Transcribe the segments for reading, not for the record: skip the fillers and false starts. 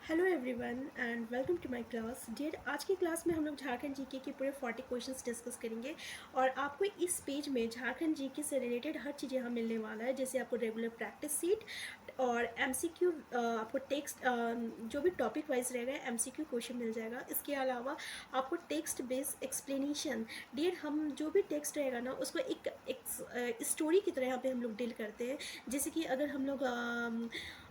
Hello everyone and welcome to my class dear. आज की class में हम लोग झारखंड जीके के पूरे 40 क्वेश्चंस डिस्कस करेंगे और आपको इस पेज में झारखंड जीके से रिलेटेड हर चीज़ यहाँ मिलने वाला है। जैसे आपको रेगुलर प्रैक्टिस सीट और एमसीक्यू, आपको टेक्स्ट जो भी टॉपिक वाइज रहेगा एमसीक्यू क्वेश्चन मिल जाएगा। इसके अलावा आपको टेक्स्ट बेस्ड एक्सप्लेनेशन, डियर हम जो भी टेक्स्ट रहेगा ना उसको एक स्टोरी की तरह यहाँ पे हम लोग डील करते हैं। जैसे कि अगर हम लोग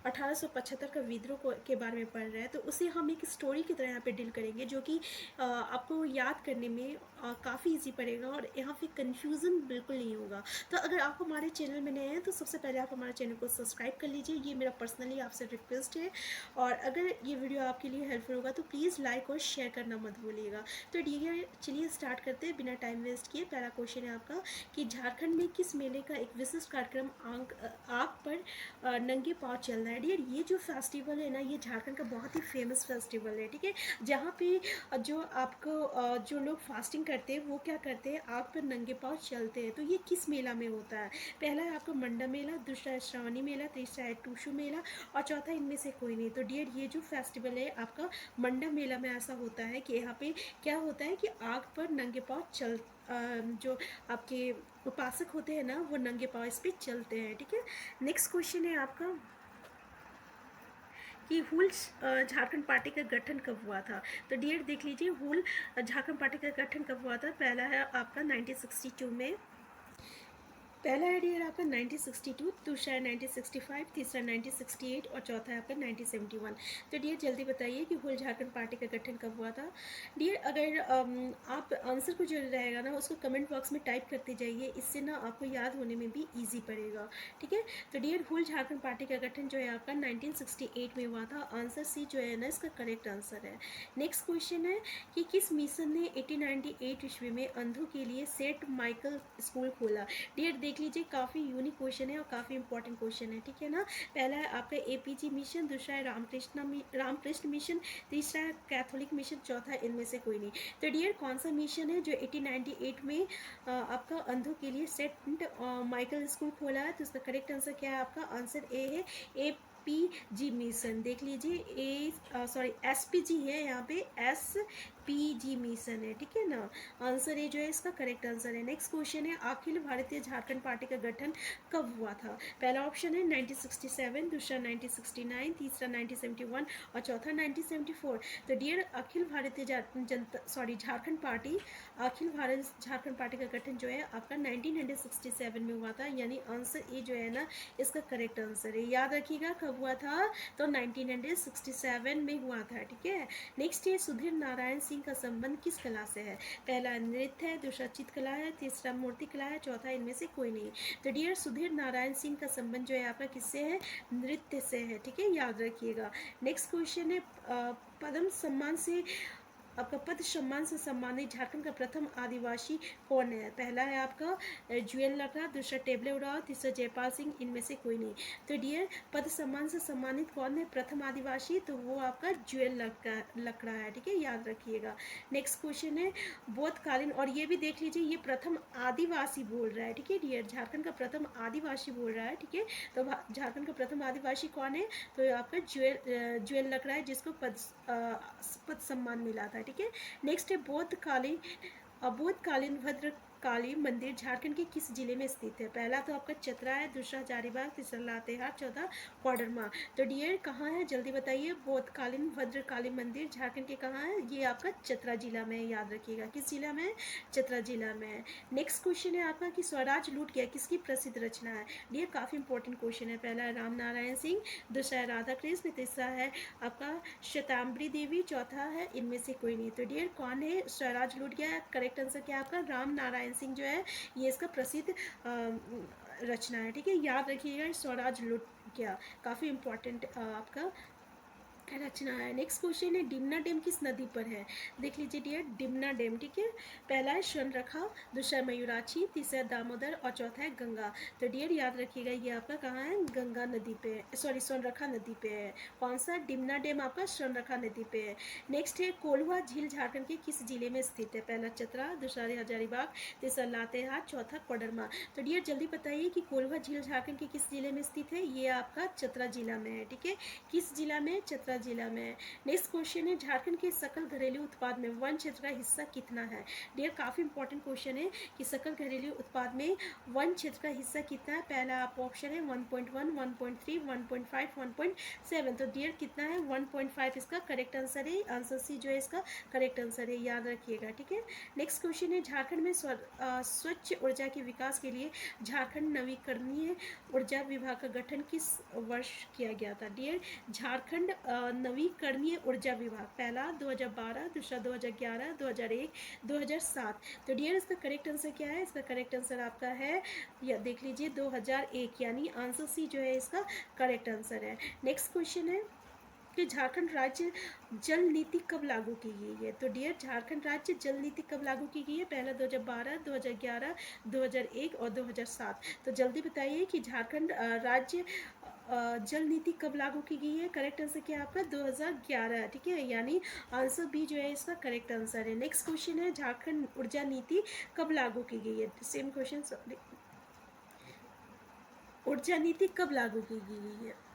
1875 का विद्रोह के बारे में पढ़ रहे हैं तो उसे हम एक स्टोरी की तरह यहाँ पे डील करेंगे, जो कि आपको याद करने में काफ़ी इजी पड़ेगा और यहाँ पे कंफ्यूजन बिल्कुल नहीं होगा। तो अगर आप हमारे चैनल में नए हैं तो सबसे पहले आप हमारे चैनल को सब्सक्राइब कर लीजिए, ये मेरा पर्सनली आपसे रिक्वेस्ट है। और अगर ये वीडियो आपके लिए हेल्पफुल होगा तो प्लीज़ लाइक और शेयर करना मत भूलिएगा। तो डियर चलिए स्टार्ट करते हैं बिना टाइम वेस्ट किए। पहला क्वेश्चन है आपका कि झारखंड में किस मेले का एक विशिष्ट कार्यक्रम आग पर नंगे पाँव चल रहा है। डियर ये जो फेस्टिवल है ना, ये झारखंड का बहुत ही फेमस फेस्टिवल है, ठीक है। जहाँ पे जो आपको जो लोग फास्टिंग करते हैं वो क्या करते हैं, आग पर नंगे पाँव चलते हैं। तो ये किस मेला में होता है? पहला है आपका मंडा मेला, दूसरा है श्रावणी मेला, तीसरा है टूसू मेला और चौथा इनमें से कोई नहीं। तो डियर ये जो फेस्टिवल है आपका मंडा मेला में ऐसा होता है कि यहाँ पे क्या होता है कि आग पर नंगे पाँव जो आपके उपासक होते हैं ना वो नंगे पाँव इस पे चलते हैं, ठीक है। नेक्स्ट क्वेश्चन है आपका कि हुल झारखंड पार्टी का गठन कब हुआ था। तो डियर देख लीजिए, हुल झारखंड पार्टी का गठन कब हुआ था। पहला है आपका 1962 में, पहला है डियर आपका 1962, दूसरा है 1965, तीसरा 1968 और चौथा है आपका 1971। तो डियर जल्दी बताइए कि हुल झारखंड पार्टी का गठन कब हुआ था। डियर अगर आप आंसर को जो रहेगा ना उसको कमेंट बॉक्स में टाइप करते जाइए, इससे ना आपको याद होने में भी ईजी पड़ेगा, ठीक है। तो डियर हुल झारखंड पार्टी का गठन जो है आपका 1968 में हुआ था। आंसर सी जो है ना इसका करेक्ट आंसर है। नेक्स्ट क्वेश्चन है कि किस मिशन ने 1898 ईस्वी में अंधों के लिए सेंट माइकल स्कूल खोला। डियर देख लीजिए, काफ़ी यूनिक क्वेश्चन है और काफ़ी इंपॉर्टेंट क्वेश्चन है, ठीक है ना। पहला है आपका एपीजी मिशन, दूसरा है रामकृष्ण मिशन, तीसरा है कैथोलिक मिशन, चौथा इनमें से कोई नहीं। तो डियर कौन सा मिशन है जो 1898 में आपका अंधों के लिए सेंट माइकल स्कूल खोला है? तो इसका करेक्ट आंसर क्या है? आपका आंसर ए है, एपीजी मिशन। देख लीजिए एसपीजी है, यहाँ पे एसपीजी मिशन है, ठीक है ना। आंसर ए जो है इसका करेक्ट आंसर है। नेक्स्ट क्वेश्चन है अखिल भारतीय झारखंड पार्टी का गठन कब हुआ था। पहला ऑप्शन है 1967, दूसरा 1969, तीसरा 1971 और चौथा 1974। तो डियर अखिल भारतीय झारखंड पार्टी, अखिल भारत झारखंड पार्टी का गठन जो है आपका 1967 में हुआ था, यानी आंसर ए जो है ना इसका करेक्ट आंसर है। याद रखिएगा कब हुआ था, तो 1967 में हुआ था, ठीक है। नेक्स्ट है सुधीर नारायण सिंह का संबंध किस कला से है। पहला नृत्य है, दूसरा चित्रकला है, तीसरा मूर्ति कला है, चौथा इनमें से कोई नहीं। तो डियर सुधीर नारायण सिंह का संबंध जो है आपका किससे है? नृत्य से है, ठीक है, याद रखिएगा। नेक्स्ट क्वेश्चन है पद्म सम्मान से आपका पद्म सम्मान से सम्मानित झारखंड का प्रथम आदिवासी कौन है। पहला है आपका जुएल लकड़ा, दूसरा टेबले उड़ाव, तीसरा जयपाल सिंह, इनमें से कोई नहीं। तो डियर पद्म सम्मान से सम्मानित कौन है प्रथम आदिवासी? तो वो आपका जुएल लकड़ा है, ठीक है, याद रखिएगा। नेक्स्ट क्वेश्चन है बोधकालीन, और ये भी देख लीजिए ये प्रथम आदिवासी बोल रहा है, ठीक है डियर, झारखंड का प्रथम आदिवासी बोल रहा है, ठीक है। तो झारखंड का प्रथम आदिवासी कौन है? तो आपका जुएल लकड़ा है, जिसको पद सम्मान मिला था, ठीक है। नेक्स्ट है बोधकालीन भद्रकाली मंदिर झारखंड के किस जिले में स्थित है। पहला तो आपका चतरा है, दूसरा हजारीबाग, तीसरा लातेहार, चौथा कोडरमा। तो डियर कहाँ है जल्दी बताइए, बोधकालीन भद्रकाली मंदिर झारखंड के कहाँ है? ये आपका चतरा जिला में है, याद रखिएगा। किस जिला में? चतरा जिला में है। नेक्स्ट क्वेश्चन है आपका कि स्वराज लूट गया किसकी प्रसिद्ध रचना है। डियर काफ़ी इंपॉर्टेंट क्वेश्चन है। पहला है राम नारायण सिंह, दूसरा है राधा कृष्ण, तीसरा है आपका शताम्बरी देवी, चौथा है इनमें से कोई नहीं। तो डियर कौन है स्वराज लूट गया? करेक्ट आंसर क्या है आपका? राम नारायण सिंह जो है ये इसका प्रसिद्ध रचना है, ठीक है, याद रखिएगा। स्वराज लूट गया काफ़ी इंपॉर्टेंट आपका रचना है। नेक्स्ट क्वेश्चन है डिमना डैम किस नदी पर है। देख लीजिए डियर डिमना डैम, ठीक है। पहला है स्वर्णरेखा, दूसरा मयूराक्षी, तीसरा दामोदर और चौथा है गंगा। तो डियर याद रखिएगा ये आपका कहाँ है? गंगा नदी पे, सॉरी स्वर्णरेखा नदी पे है। कौन सा? डिमना डैम आपका स्वर्णरेखा नदी पे है। नेक्स्ट है कोल्हुआ झील झारखंड के किस जिले में स्थित है। पहला चतरा, दूसरा हजारीबाग, तीसरा लातेहार, चौथा कोडरमा। तो डियर जल्दी बताइए कि कोल्हुआ झील झारखंड के किस जिले में स्थित है। ये आपका चतरा जिला में है, ठीक है। किस जिला में? चतरा जिला में है। नेक्स्ट क्वेश्चन है झारखंड के सकल घरेलू उत्पाद में वन क्षेत्र का हिस्सा कितना है। डियर काफ़ी इंपॉर्टेंट क्वेश्चन है कि सकल घरेलू उत्पाद में वन क्षेत्र का हिस्सा कितना है। पहला आपका ऑप्शन है 1.1, 1.3, 1.5, 1.7। तो डियर कितना है 1.5 इसका करेक्ट आंसर है। आंसर सी जो है इसका करेक्ट आंसर है, याद रखिएगा, ठीक है। नेक्स्ट क्वेश्चन है झारखंड में स्वच्छ ऊर्जा के विकास के लिए झारखंड नवीकरणीय ऊर्जा विभाग का गठन किस वर्ष किया गया था। डियर झारखंड नवीकरणीय ऊर्जा विभाग, पहला 2012, दूसरा 2011, 2001, 2007। तो डियर इसका करेक्ट आंसर क्या है। इसका करेक्ट आंसर आपका है, या देख लीजिए 2001, यानी आंसर सी जो है इसका करेक्ट आंसर है। नेक्स्ट क्वेश्चन है कि झारखंड राज्य जल नीति कब लागू की गई है। तो डियर झारखंड राज्य जल नीति कब लागू की गई है। पहला 2012, 2011, 2001 और 2007। तो जल्दी बताइए कि झारखंड राज्य जल नीति कब लागू की गई है। करेक्ट आंसर क्या है आपका 2011, ठीक है, यानी आंसर बी जो है इसका करेक्ट आंसर है। नेक्स्ट क्वेश्चन है झारखंड ऊर्जा नीति कब लागू की गई है। सेम क्वेश्चन, ऊर्जा नीति कब लागू की गई है।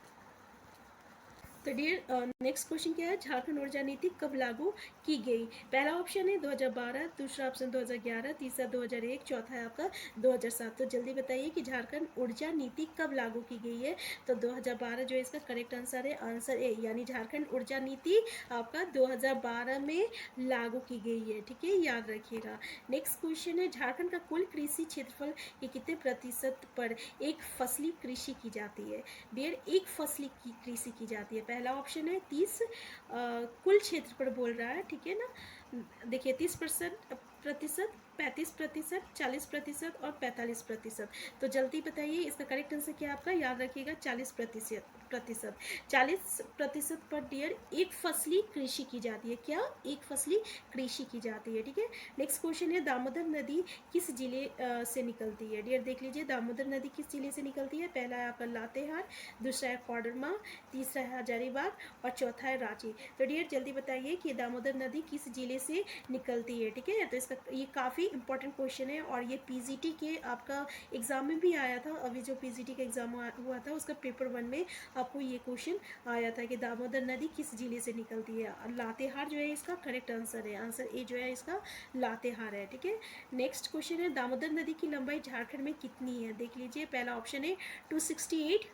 तो डियर नेक्स्ट क्वेश्चन क्या है, झारखंड ऊर्जा नीति कब लागू की गई। पहला ऑप्शन है 2012, दूसरा ऑप्शन 2011, तीसरा 2001, चौथा है आपका 2007। तो जल्दी बताइए कि झारखंड ऊर्जा नीति कब लागू की गई है। तो 2012 जो है इसका करेक्ट आंसर है, आंसर ए, यानी झारखंड ऊर्जा नीति आपका 2012 में लागू की गई है, ठीक है, याद रखिएगा। नेक्स्ट क्वेश्चन है झारखंड का कुल कृषि क्षेत्रफल के कितने प्रतिशत पर एक फसली कृषि की जाती है। डियर एक फसली की कृषि की जाती है। पहला ऑप्शन है 30, कुल क्षेत्र पर बोल रहा है, ठीक है ना। देखिए 30%, 35%, 40% और 45%। तो जल्दी बताइए इसका करेक्ट आंसर क्या है आपका, याद रखिएगा 40%। 40% पर डियर एक फसली कृषि की जाती है। क्या, एक फसली कृषि की जाती है, ठीक है। नेक्स्ट क्वेश्चन है दामोदर नदी किस जिले से निकलती है। डियर देख लीजिए दामोदर नदी किस जिले से निकलती है। पहला है आपका लातेहार, दूसरा है कोडरमा, तीसरा है हजारीबाग और चौथा है रांची। तो डियर जल्दी बताइए कि दामोदर नदी किस जिले से निकलती है, ठीक है। तो इसका ये काफ़ी इंपॉर्टेंट क्वेश्चन है और ये पीजीटी के आपका एग्जाम में भी आया था। अभी जो पीजीटी का एग्जाम हुआ था उसका पेपर 1 में आपको ये क्वेश्चन आया था कि दामोदर नदी किस जिले से निकलती है। लातेहार जो है इसका करेक्ट आंसर है, आंसर ए जो है इसका लातेहार है, ठीक है। नेक्स्ट क्वेश्चन है दामोदर नदी की लंबाई झारखंड में कितनी है। देख लीजिए पहला ऑप्शन है 268,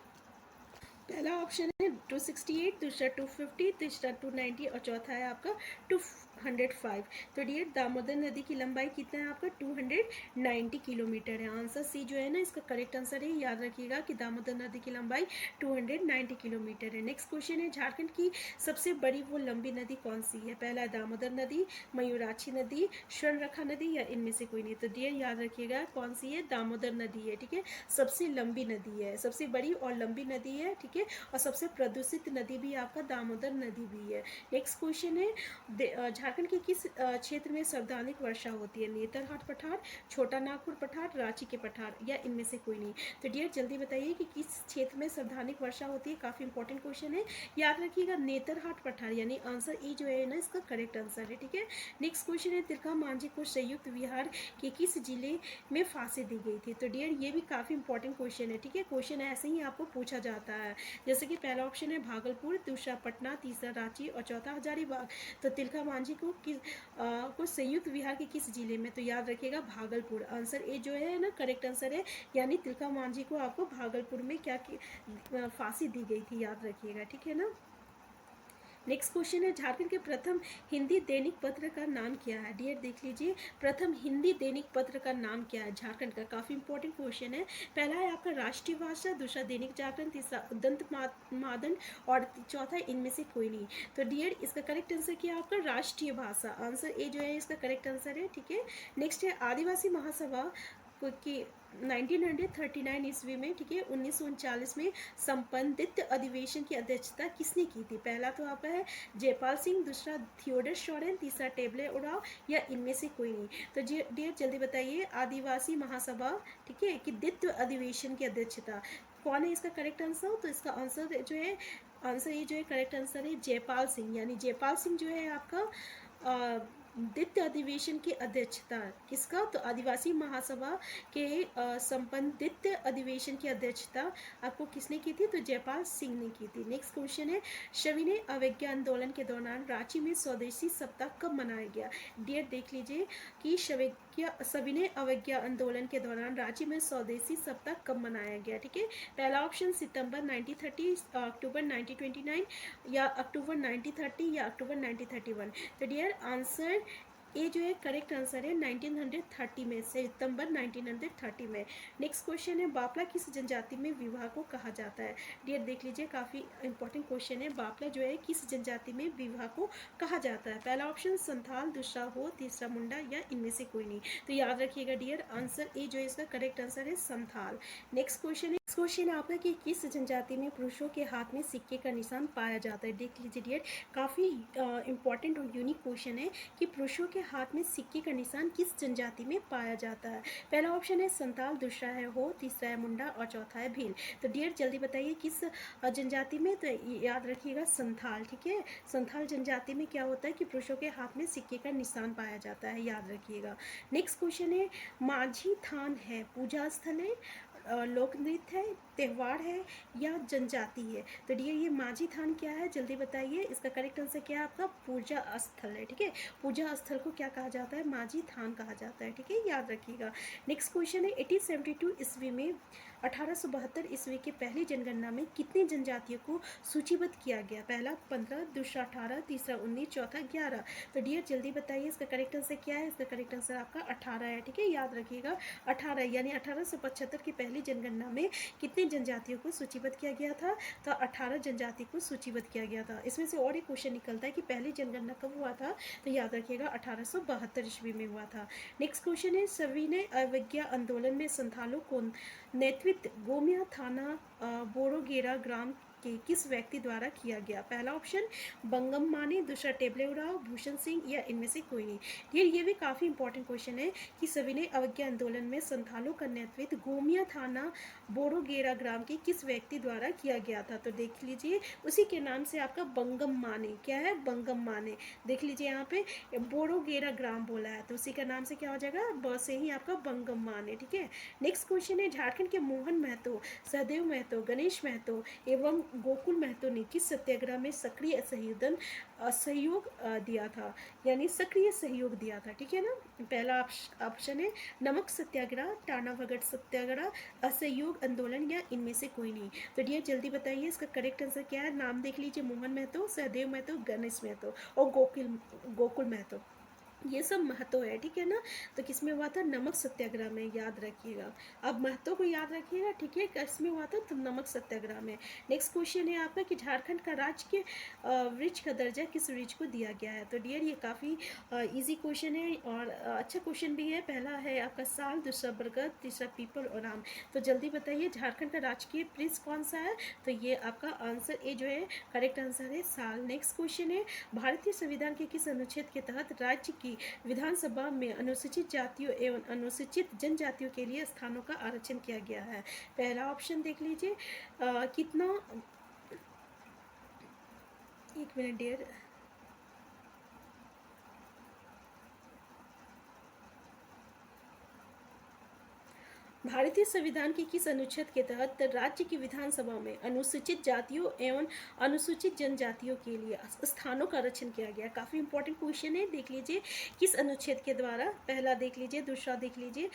पहला ऑप्शन है 268, दूसरा 250, तीसरा 290 और चौथा है आपका 205। तो डियर दामोदर नदी की लंबाई कितना है आपका 290 किलोमीटर है। आंसर सी जो है ना इसका करेक्ट आंसर है, याद रखिएगा कि दामोदर नदी की लंबाई 290 किलोमीटर है। नेक्स्ट क्वेश्चन है झारखंड की सबसे बड़ी वो लंबी नदी कौन सी है। पहला है दामोदर नदी, मयूराक्षी नदी, स्वर्णरेखा नदी या इनमें से कोई नहीं। तो डियर याद रखिएगा कौन सी है, दामोदर नदी है, ठीक है, सबसे लंबी नदी है, सबसे बड़ी और लंबी नदी है, ठीक है। और सबसे प्रदूषित नदी भी आपका दामोदर नदी भी है। नेक्स्ट क्वेश्चन है झारखंड के किस क्षेत्र में सार्वधानिक वर्षा होती है। नेतरहाट पठार, छोटा नागपुर पठार, रांची के पठार या इनमें से कोई नहीं। तो डियर जल्दी बताइए कि किस क्षेत्र में सार्वधानिक वर्षा होती है। काफी इंपॉर्टेंट क्वेश्चन है, याद रखिएगा नेतरहाट पठार, यानी आंसर ई जो है ना इसका करेक्ट आंसर है, ठीक है। नेक्स्ट क्वेश्चन है तिलका मांझी को संयुक्त विहार के किस जिले में फांसी दी गई थी। तो डियर ये भी काफी इंपॉर्टेंट क्वेश्चन है, ठीक है। क्वेश्चन ऐसे ही आपको पूछा जाता है, जैसे कि पहला ऑप्शन है भागलपुर, दूसरा पटना, तीसरा रांची और चौथा हजारीबाग। तो तिलका मांझी को संयुक्त विहार के किस जिले में। तो याद रखिएगा भागलपुर, आंसर ए जो है ना करेक्ट आंसर है, यानी तिलका मांझी को आपको भागलपुर में क्या फांसी दी गई थी, याद रखिएगा, ठीक है ना। नेक्स्ट क्वेश्चन है झारखंड के प्रथम हिंदी दैनिक पत्र का नाम क्या है। डियर देख लीजिए प्रथम हिंदी दैनिक पत्र का नाम क्या है झारखंड का, काफी इंपॉर्टेंट क्वेश्चन है। पहला है आपका राष्ट्रीय भाषा, दूसरा दैनिक जागरण, तीसरा उदंत मादन और चौथा इनमें से कोई नहीं। तो डियर इसका करेक्ट आंसर क्या है आपका राष्ट्रीय भाषा, आंसर ए जो है इसका करेक्ट आंसर है, ठीक है। नेक्स्ट है आदिवासी महासभा की 1939 ईस्वी में, ठीक है, 1939 में संपन्नित अधिवेशन की अध्यक्षता किसने की थी। पहला तो आपका है जयपाल सिंह, दूसरा थियोडर सोरेन, तीसरा टेबले उराव या इनमें से कोई नहीं। तो डियर जल्दी बताइए आदिवासी महासभा, ठीक है, कि द्वितीय अधिवेशन की अध्यक्षता कौन है, इसका करेक्ट आंसर। तो इसका आंसर जो है, आंसर ये जो है करेक्ट आंसर है जयपाल सिंह, यानी जयपाल सिंह जो है आपका द्वितीय अधिवेशन की अध्यक्षता किसका, तो आदिवासी महासभा के संपन्न द्वितीय अधिवेशन की अध्यक्षता आपको किसने की थी, तो जयपाल सिंह ने की थी। नेक्स्ट क्वेश्चन है सविनय अवज्ञा आंदोलन के दौरान रांची में स्वदेशी सप्ताह कब मनाया गया। डेट देख लीजिए कि सविनय अवज्ञा आंदोलन के दौरान रांची में स्वदेशी सप्ताह कब मनाया गया। ठीक है, पहला ऑप्शन सितंबर 1930, अक्टूबर 1929 या अक्टूबर 1930 या अक्टूबर 1931। तो डियर आंसर ये जो है करेक्ट आंसर है 1930 में, सितंबर 1930 में। नेक्स्ट क्वेश्चन है बापला किस जनजाति में विवाह को कहा जाता है। डियर देख लीजिए काफ़ी इंपॉर्टेंट क्वेश्चन है, बापला जो है किस जनजाति में विवाह को कहा जाता है। पहला ऑप्शन संथाल, दूसरा हो, तीसरा मुंडा या इनमें से कोई नहीं। तो याद रखिएगा डियर आंसर ए जो है इसका करेक्ट आंसर है संथाल। नेक्स्ट क्वेश्चन है आपका कि किस जनजाति में पुरुषों के हाथ में सिक्के का निशान पाया जाता है। देख लीजिए डियर काफ़ी इंपॉर्टेंट और यूनिक क्वेश्चन है कि पुरुषों के हाथ में सिक्के का निशान किस जनजाति में पाया जाता है। पहला ऑप्शन है संताल, दूसरा है हो, तीसरा है मुंडा और चौथा है भील। तो डियर जल्दी बताइए किस जनजाति में, तो याद रखिएगा संथाल। ठीक है, संथाल जनजाति में क्या होता है कि पुरुषों के हाथ में सिक्के का निशान पाया जाता है, याद रखिएगा। नेक्स्ट क्वेश्चन है माझी थान है पूजा स्थल है, लोक नृत्य है, त्यौहार है या जनजाति है। तो डियर ये माझी थान क्या है, जल्दी बताइए। इसका करेक्ट आंसर क्या है आपका, पूजा स्थल है। ठीक है, पूजा स्थल को क्या कहा जाता है, माझी थान कहा जाता है। ठीक है, याद रखिएगा। नेक्स्ट क्वेश्चन है 1872 ईस्वी में 1872 ईस्वी के पहली जनगणना में कितनी जनजातियों को सूचीबद्ध किया गया। पहला 15, दूसरा 18, तीसरा 19, चौथा 11। तो डियर जल्दी बताइए इसका करेक्ट आंसर क्या है। इसका करेक्ट आंसर आपका 18 है। ठीक है, याद रखिएगा 18, यानी 1875 की पहली जनगणना में कितनी जनजातियों को सूचीबद्ध किया गया था, तो 18 जनजाति को सूचीबद्ध किया गया था। इसमें से और एक क्वेश्चन निकलता है कि पहली जनगणना कब हुआ था, तो याद रखिएगा 1872 ईस्वी में हुआ था। नेक्स्ट क्वेश्चन है सविनय अवज्ञा आंदोलन में संथालों को नेतृत्व गोमिया थाना बोरोगेरा ग्राम के किस व्यक्ति द्वारा किया गया। पहला ऑप्शन बंगम माने, दूसरा टेबलेउराव, भूषण सिंह या इनमें से कोई नहीं। ये भी काफ़ी इंपॉर्टेंट क्वेश्चन है कि सविनय अवज्ञा आंदोलन में संथालों का नेतृत्व गोमिया थाना बोरोगेरा ग्राम के किस व्यक्ति द्वारा किया गया था। तो देख लीजिए उसी के नाम से आपका बंगम माने, क्या है बंगम माने। देख लीजिए यहाँ पे बोरोगेरा ग्राम बोला है तो उसी का नाम से क्या हो जाएगा, ब से ही आपका बंगम माने। ठीक है, नेक्स्ट क्वेश्चन है झारखंड के मोहन महतो, सहदेव महतो, गणेश महतो एवं गोकुल महतो ने किस सत्याग्रह में सक्रिय सहयोग दिया था, यानी सक्रिय सहयोग दिया था। ठीक है ना, पहला ऑप्शन है नमक सत्याग्रह, टाना भगत सत्याग्रह, असहयोग आंदोलन या इनमें से कोई नहीं। तो डियर जल्दी बताइए इसका करेक्ट आंसर क्या है। नाम देख लीजिए मोहन महतो, सहदेव महतो, गणेश महतो और गोकुल महतो, ये सब महत्व है। ठीक है ना, तो किस में हुआ था, नमक सत्याग्रह में, याद रखिएगा। अब महत्व को याद रखिएगा। ठीक है, किस में हुआ था, तो नमक सत्याग्रह में। नेक्स्ट क्वेश्चन है आपका कि झारखंड का राज्य के वृक्ष का दर्जा किस वृक्ष को दिया गया है। तो डियर ये काफ़ी इजी क्वेश्चन है और अच्छा क्वेश्चन भी है। पहला है आपका साल, दूसरा बरगद, तीसरा पीपल और आम। तो जल्दी बताइए झारखंड का राजकीय वृक्ष कौन सा है, तो ये आपका आंसर ए जो है करेक्ट आंसर है साल। नेक्स्ट क्वेश्चन है भारतीय संविधान के किस अनुच्छेद के तहत राज्य की विधानसभा में अनुसूचित जातियों एवं अनुसूचित जनजातियों के लिए स्थानों का आरक्षण किया गया है। पहला ऑप्शन देख लीजिए कितना, एक मिनट डियर, भारतीय संविधान के किस अनुच्छेद के तहत राज्य की विधानसभा में अनुसूचित जातियों एवं अनुसूचित जनजातियों के लिए स्थानों का आरक्षण किया गया। काफ़ी इंपॉर्टेंट क्वेश्चन है, देख लीजिए किस अनुच्छेद के द्वारा। पहला देख लीजिए, दूसरा देख लीजिए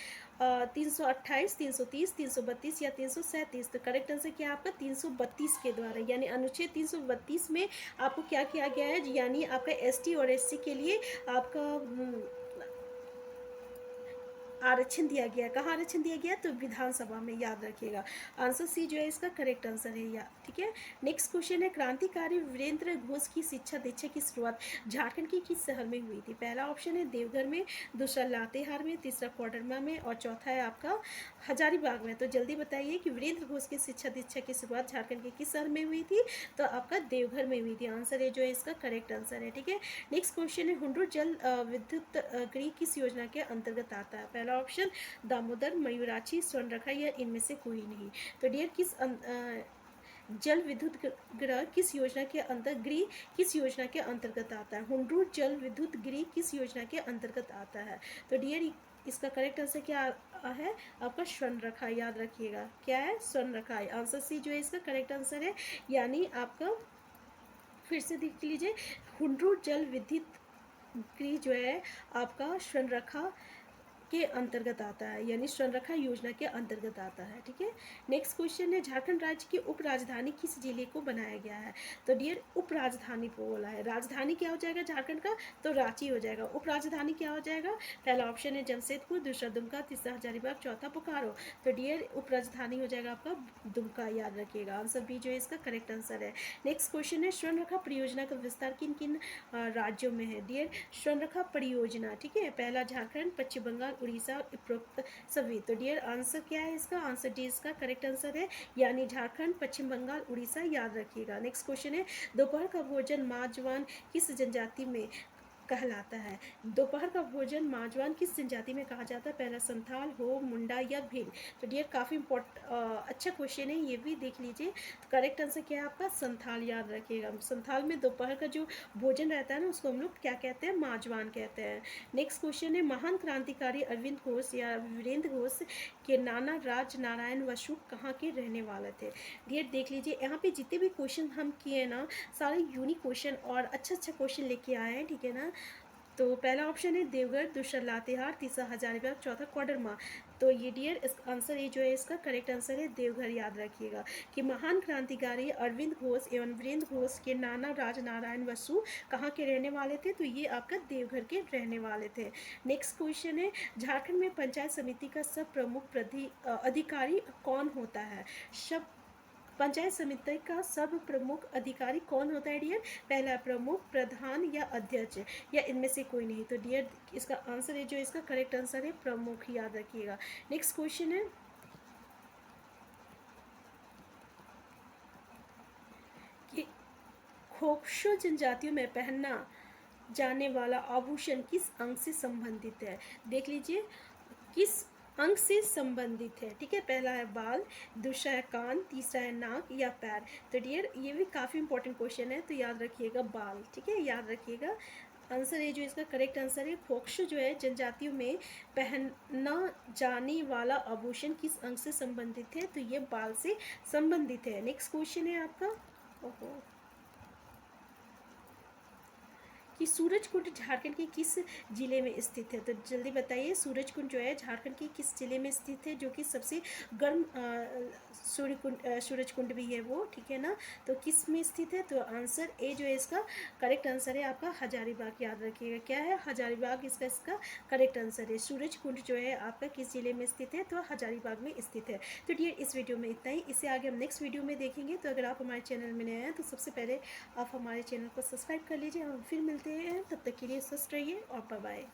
328, 330, 332 या 337। तो करेक्ट आंसर क्या है आपका 332 के द्वारा, यानी अनुच्छेद 332 में आपको क्या किया गया है, यानी आपका ST और SC के लिए आपका आरक्षण दिया गया। कहाँ आरक्षण दिया गया, तो विधानसभा में, याद रखिएगा। आंसर सी जो है इसका करेक्ट आंसर है, या ठीक है। नेक्स्ट क्वेश्चन है क्रांतिकारी वीरेंद्र घोष की शिक्षा दीक्षा की शुरुआत झारखंड के किस शहर में हुई थी। पहला ऑप्शन है देवघर में, दूसरा लातेहार में, तीसरा कोडरमा में और चौथा है आपका हजारीबाग में। तो जल्दी बताइए कि वीरेंद्र घोष की शिक्षा दीक्षा की शुरुआत झारखंड के किस शहर में हुई थी, तो आपका देवघर में हुई थी। आंसर है जो है इसका करेक्ट आंसर है। ठीक है, नेक्स्ट क्वेश्चन है हुंडू जल विद्युत गृह किस योजना के अंतर्गत आता है। पहला ऑप्शन दामोदर, मयूराक्षी, स्वर्णरेखा या इनमें से कोई नहीं। तो डियर जल विद्युत गृह किस योजना के अंतर्गत आता है? हुंड्रू जल विद्युत गृह किस योजना के अंतर्गत आता है? तो डियर इसका करेक्ट आंसर क्या है आपका? स्वर्णरेखा, याद रखिएगा क्या है? स्वर्णरेखा। आंसर सी जो है इसका करेक्ट आंसर है, यानी आपका फिर से देख लीजिए, हुंड्रू जल विद्युत गृह जो है आपका स्वर्णरेखा के अंतर्गत आता है, यानी स्वर्णरेखा योजना के अंतर्गत आता है। ठीक है, नेक्स्ट क्वेश्चन है, झारखंड राज्य की उप राजधानी किस जिले को बनाया गया है? तो डियर उप राजधानी को बोला है, राजधानी क्या हो जाएगा झारखंड का? तो रांची हो जाएगा। उप राजधानी क्या हो जाएगा? पहला ऑप्शन है जमशेदपुर, दूसरा दुमका, तीसरा हजारीबाग, चौथा बोकारो। तो डियर उप राजधानी हो जाएगा आपका दुमका, याद रखिएगा। आंसर बी जो है इसका करेक्ट आंसर है। नेक्स्ट क्वेश्चन है, स्वर्णरेखा परियोजना का विस्तार किन किन राज्यों में है? डियर स्वर्णरेखा परियोजना, ठीक है, पहला झारखंड, पश्चिम बंगाल, उड़ीसा, उपरोक्त सभी। तो डियर आंसर क्या है इसका? आंसर डी इसका करेक्ट आंसर है, यानी झारखंड, पश्चिम बंगाल, उड़ीसा, याद रखिएगा। नेक्स्ट क्वेश्चन है, दोपहर का भोजन माजवान किस जनजाति में कहलाता है? दोपहर का भोजन माजवान किस जनजाति में कहा जाता है? पहला संथाल, हो, मुंडा या भील। तो डियर काफ़ी अच्छा क्वेश्चन है, ये भी देख लीजिए। तो करेक्ट आंसर क्या है आपका? संथाल, याद रखिएगा। संथाल में दोपहर का जो भोजन रहता है ना, उसको हम लोग क्या कहते हैं? माजवान कहते हैं। नेक्स्ट क्वेश्चन है, महान क्रांतिकारी अरविंद घोष या वीरेंद्र घोष के नाना राज नारायण बसु कहाँ के रहने वाले थे? डियर देख लीजिए, यहाँ पे जितने भी क्वेश्चन हम किए ना, सारे यूनिक क्वेश्चन और अच्छा क्वेश्चन लेके आए हैं, ठीक है ना। तो पहला ऑप्शन है देवघर, दूसरा लातेहार, तीसरा हजारीबाग, चौथा कोडरमा। तो ये डियर इस आंसर ये जो है इसका करेक्ट आंसर है देवघर, याद रखिएगा कि महान क्रांतिकारी अरविंद घोष एवं वीरेंद्र घोष के नाना राज नारायण बसु कहाँ के रहने वाले थे? तो ये आपका देवघर के रहने वाले थे। नेक्स्ट क्वेश्चन है, झारखंड में पंचायत समिति का सब प्रमुख अधिकारी कौन होता है? सब पंचायत समिति का सब प्रमुख अधिकारी कौन होता है डियर? पहला प्रमुख, प्रधान या अध्यक्ष, या इनमें से कोई नहीं। तो डियर इसका आंसर है जो इसका करेक्ट आंसर है प्रमुख, याद रखिएगा। नेक्स्ट क्वेश्चन है कि खोक्शो जनजातियों में पहनना जाने वाला आभूषण किस अंग से संबंधित है? देख लीजिए किस अंग से संबंधित है, ठीक है। पहला है बाल, दूसरा है कान, तीसरा है नाक या पैर। तो डियर ये भी काफ़ी इंपॉर्टेंट क्वेश्चन है, तो याद रखिएगा बाल, ठीक है, याद रखिएगा। आंसर है जो इसका करेक्ट आंसर है खोक्शो जो है जनजातियों में पहना जाने वाला आभूषण किस अंग से संबंधित है? तो ये बाल से संबंधित है। नेक्स्ट क्वेश्चन है आपका, ओहो, कि सूरजकुंड झारखंड के किस जिले में स्थित है? तो जल्दी बताइए, सूरजकुंड जो है झारखंड के किस जिले में स्थित है, जो कि सबसे गर्म सूरजकुंड भी है वो, ठीक है ना। तो किस में स्थित है? तो आंसर ए जो है इसका करेक्ट आंसर है आपका हजारीबाग, याद रखिएगा क्या है? हजारीबाग इसका करेक्ट आंसर है। सूरजकुंड जो है आपका किस जिले में स्थित है? तो हजारीबाग में स्थित है। तो डियर इस वीडियो में इतना ही, इससे आगे हम नेक्स्ट वीडियो में देखेंगे। तो अगर आप हमारे चैनल में नए हैं तो सबसे पहले आप हमारे चैनल को सब्सक्राइब कर लीजिए। हम फिर मिलते हैं, तब तक के लिए स्वस्थ रहिए और बाय बाय।